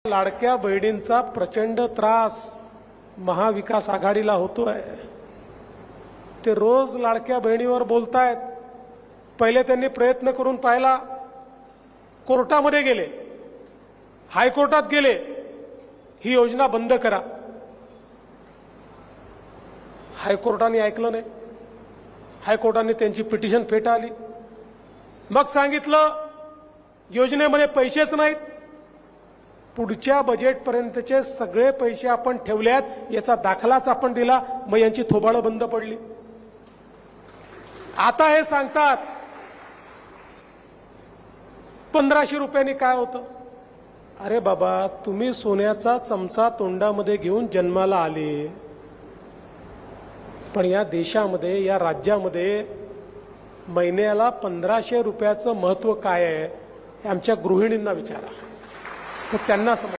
लाडक्या बहिणींचा प्रचंड त्रास महाविकास आघाडीला होतोय। ते रोज लाडक्या बहिणीवर बोलतायत। पहिले त्यांनी प्रयत्न करून पाहिला, कोर्टामध्ये गेले, हायकोर्टात गेले, ही योजना बंद करा। हायकोर्टाने ऐकलं नाही। हायकोर्टाने त्यांची पिटिशन फेटाळली। मग सांगितलं योजनेमध्ये पैसेच नाहीत, पुढच्या बजेटपर्यंतचे सगळे पैसे आपण ठेवल्यात, याचा दाखलाच आपण दिला। मग यांची थोबाळं बंद पडली। आता हे सांगतात 1500 रुपयांनी काय होतं। अरे बाबा, तुम्ही सोन्याचा चमचा तोंडामध्ये घेऊन जन्माला आले, पण या देशामध्ये, या राज्यामध्ये महिन्याला 1500 रुपयाचं महत्त्व काय आहे हे आमच्या गृहिणींना विचारा, तर त्यांना समजेल।